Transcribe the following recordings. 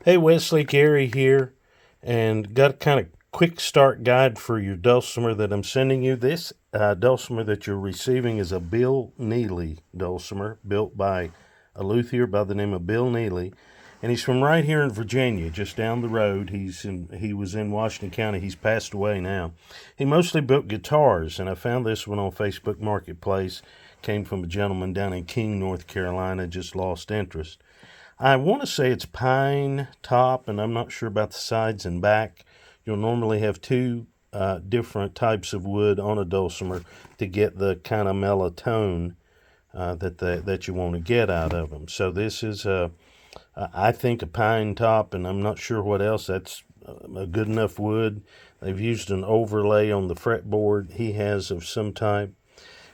Hey Wesley, Gary here, and got a kind of quick start guide for your dulcimer that I'm sending you. This dulcimer that you're receiving is a Bill Neely dulcimer built by a luthier by the name of Bill Neely, and he's from right here in Virginia, just down the road. He was in Washington County. He's passed away now. He mostly built guitars, and I found this one on Facebook Marketplace. Came from a gentleman down in King, North Carolina. Just lost interest. I want to say it's pine top, and I'm not sure about the sides and back. You'll normally have two different types of wood on a dulcimer to get the kind of mellow tone that you want to get out of them. So this is, I think, a pine top, and I'm not sure what else. That's a good enough wood. They've used an overlay on the fretboard he has of some type.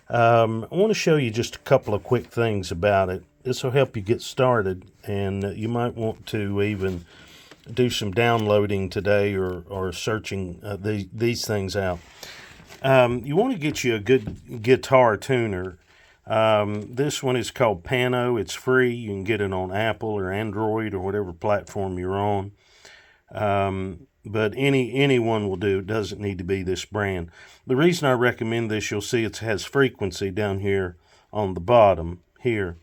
I want to show you just a couple of quick things about it. This will help you get started, and you might want to even do some downloading today or searching these things out. You want to get you a good guitar tuner. This one is called Pano. It's free. You can get it on Apple or Android or whatever platform you're on. But anyone will do. It doesn't need to be this brand. The reason I recommend this, you'll see it has frequency down here on the bottom here,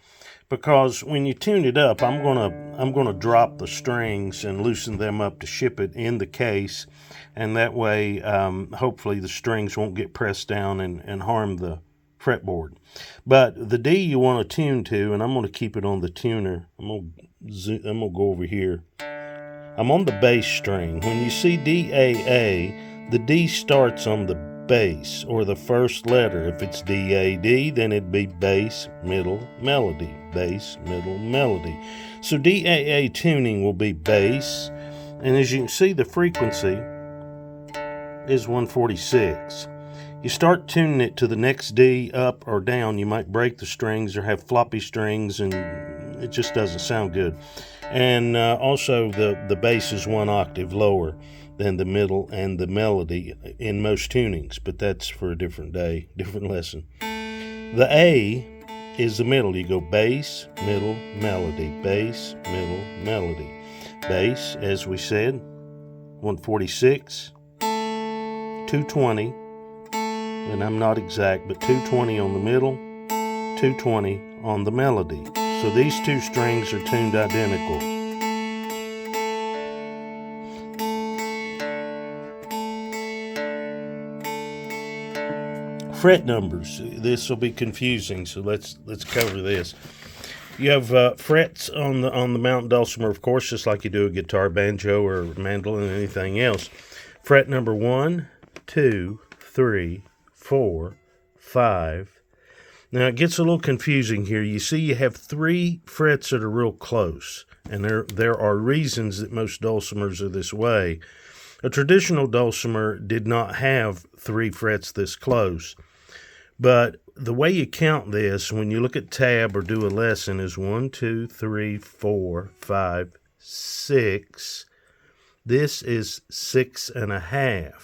because when you tune it up, I'm gonna drop the strings and loosen them up to ship it in the case, and that way hopefully the strings won't get pressed down and harm the fretboard. But the D you want to tune to, and I'm going to keep it on the tuner. I'm gonna go over here. I'm on the bass string. When you see D-A-A, the D starts on the bass, or the first letter. If it's D-A-D, then it'd be bass, middle, melody. Bass, middle, melody. So D-A-A tuning will be bass, and as you can see, the frequency is 146. You start tuning it to the next D, up or down, you might break the strings or have floppy strings, and it just doesn't sound good. And also the bass is one octave lower than the middle and the melody in most tunings, but that's for a different day, different lesson. The A is the middle. You go bass, middle, melody, bass, middle, melody. Bass, as we said, 146, 220, and I'm not exact, but 220 on the middle, 220 on the melody. So these two strings are tuned identical. Fret numbers. This will be confusing, so let's cover this. You have frets on the mountain dulcimer, of course, just like you do a guitar, banjo, or mandolin, anything else. Fret number 1, 2, 3, 4, 5. Now it gets a little confusing here. You see you have 3 frets that are real close, and there are reasons that most dulcimers are this way. A traditional dulcimer did not have 3 frets this close, but the way you count this when you look at tab or do a lesson is 1, 2, 3, 4, 5, 6. This is 6.5.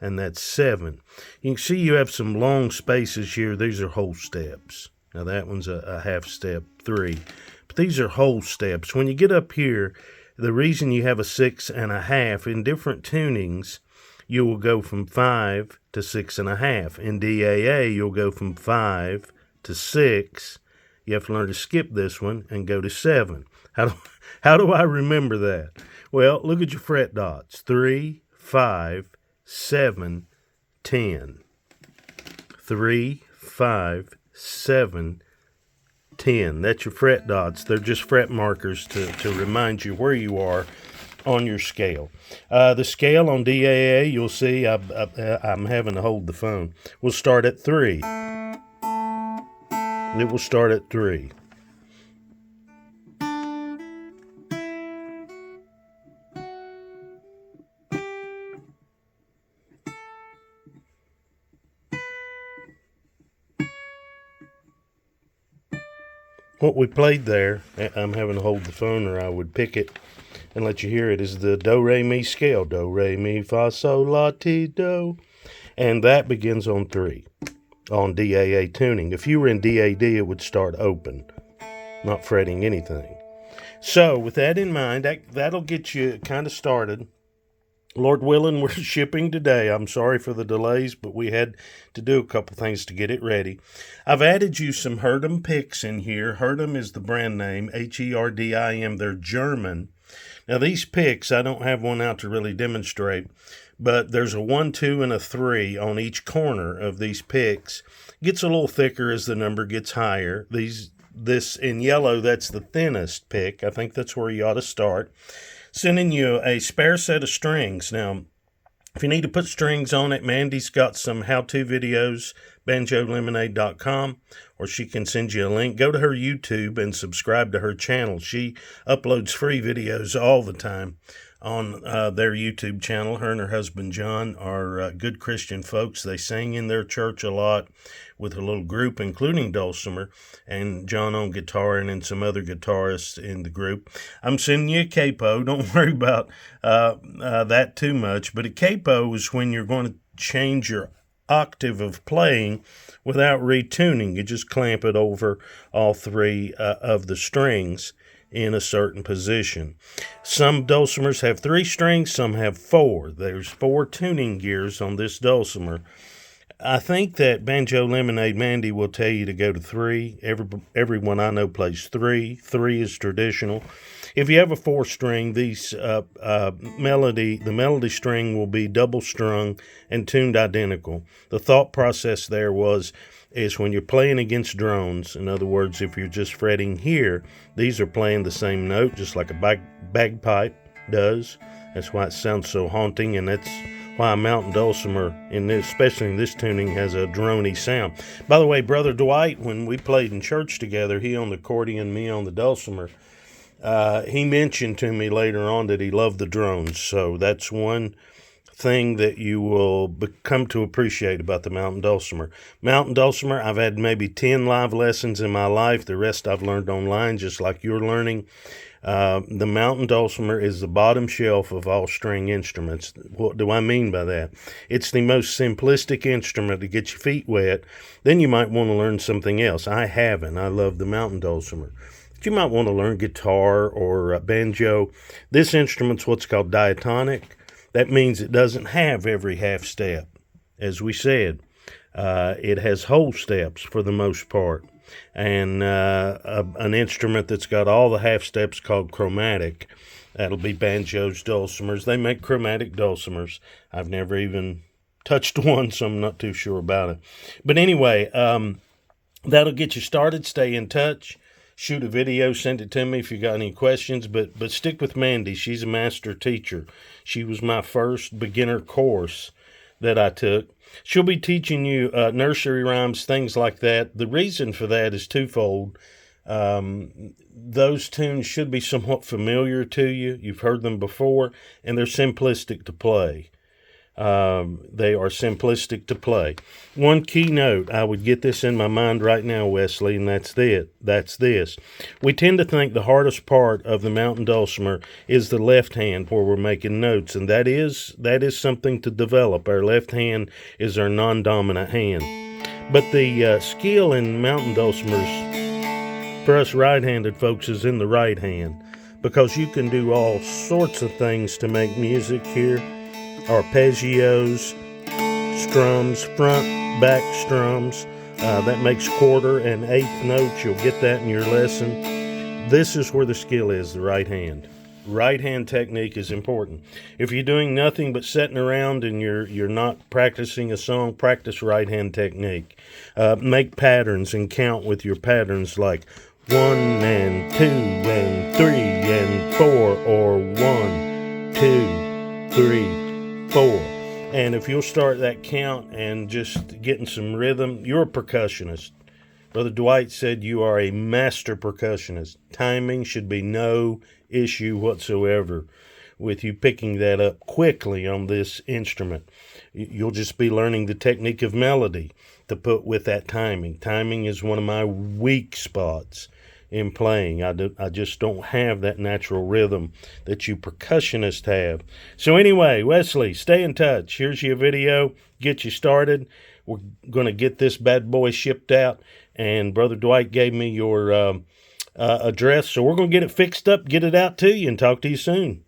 And that's 7. You can see you have some long spaces here. These are whole steps. Now that one's a half step, 3. But these are whole steps. When you get up here, the reason you have a 6.5, in different tunings, you will go from 5 to 6.5. In DAA, you'll go from 5 to 6. You have to learn to skip this one and go to 7. How do I remember that? Well, look at your fret dots. 3, 5, 7, 10. 3, 5, 7, 10. That's your fret dots. They're just fret markers to remind you where you are on your scale. The scale on DAA, you'll see I'm having to hold the phone. We'll start at 3. It will start at 3. What we played there, I'm having to hold the phone or I would pick it and let you hear it, is the do-re-mi scale. Do-re-mi-fa-sol-la-ti-do. And that begins on 3, on DAA tuning. If you were in DAD, it would start open, not fretting anything. So, with that in mind, that'll get you kind of started. Lord willing, we're shipping today. I'm sorry for the delays, but we had to do a couple things to get it ready. I've added you some Herdum picks in here. Herdum is the brand name, Herdim. They're German. Now, these picks, I don't have one out to really demonstrate, but there's a 1, 2, and a 3 on each corner of these picks. Gets a little thicker as the number gets higher. This in yellow, that's the thinnest pick. I think that's where you ought to start. Sending you a spare set of strings. Now, if you need to put strings on it, Mandy's got some how-to videos, banjolemonade.com, or she can send you a link. Go to her YouTube and subscribe to her channel. She uploads free videos all the time on their YouTube channel. Her and her husband John are good Christian folks. They sing in their church a lot with a little group, including dulcimer, and John on guitar and then some other guitarists in the group. I'm sending you a capo. Don't worry about that too much. But a capo is when you're going to change your octave of playing without retuning. You just clamp it over all three of the strings in a certain position. Some dulcimers have 3 strings, some have 4. There's 4 tuning gears on this dulcimer. I think that Banjo Lemonade Mandy will tell you to go to 3. Everyone I know plays 3. 3 is traditional. If you have a 4-string, the melody string will be double strung and tuned identical. The thought process there is when you're playing against drones, in other words, if you're just fretting here, these are playing the same note, just like a bagpipe does. That's why it sounds so haunting, and that's why a mountain dulcimer, especially in this tuning, has a droney sound. By the way, Brother Dwight, when we played in church together, he on the accordion, me on the dulcimer, he mentioned to me later on that he loved the drones. So that's one thing that you will come to appreciate about the mountain dulcimer. Mountain dulcimer, I've had maybe 10 live lessons in my life. The rest I've learned online, just like you're learning. The mountain dulcimer is the bottom shelf of all string instruments. What do I mean by that? It's the most simplistic instrument to get your feet wet. Then you might want to learn something else. I haven't. I love the mountain dulcimer. But you might want to learn guitar or banjo. This instrument's what's called diatonic. That means it doesn't have every half step. As we said, it has whole steps for the most part. And an instrument that's got all the half steps called chromatic. That'll be banjos, dulcimers. They make chromatic dulcimers. I've never even touched one, so I'm not too sure about it. But anyway, that'll get you started. Stay in touch. Shoot a video, send it to me if you got any questions, but stick with Mandy. She's a master teacher. She was my first beginner course that I took. She'll be teaching you nursery rhymes, things like that. The reason for that is twofold. Those tunes should be somewhat familiar to you. You've heard them before, and they're simplistic to play. They are simplistic to play. One key note, I would get this in my mind right now, Wesley, and that's this. We tend to think the hardest part of the mountain dulcimer is the left hand where we're making notes, and that is something to develop. Our left hand is our non-dominant hand. But the skill in mountain dulcimers for us right-handed folks is in the right hand, because you can do all sorts of things to make music here. Arpeggios, strums, front, back strums. That makes quarter and eighth notes. You'll get that in your lesson. This is where the skill is, the right hand. Right hand technique is important. If you're doing nothing but sitting around and you're not practicing a song, practice right hand technique. Make patterns and count with your patterns like 1 and 2 and 3 and 4, or 1, 2, 3, 4. And if you'll start that count and just getting some rhythm, you're a percussionist. Brother Dwight said you are a master percussionist. Timing should be no issue whatsoever with you picking that up quickly on this instrument. You'll just be learning the technique of melody to put with that timing. Timing is one of my weak spots in playing. I just don't have that natural rhythm that you percussionists have. So anyway, Wesley, stay in touch. Here's your video. Get you started. We're going to get this bad boy shipped out. And Brother Dwight gave me your address. So we're going to get it fixed up, get it out to you, and talk to you soon.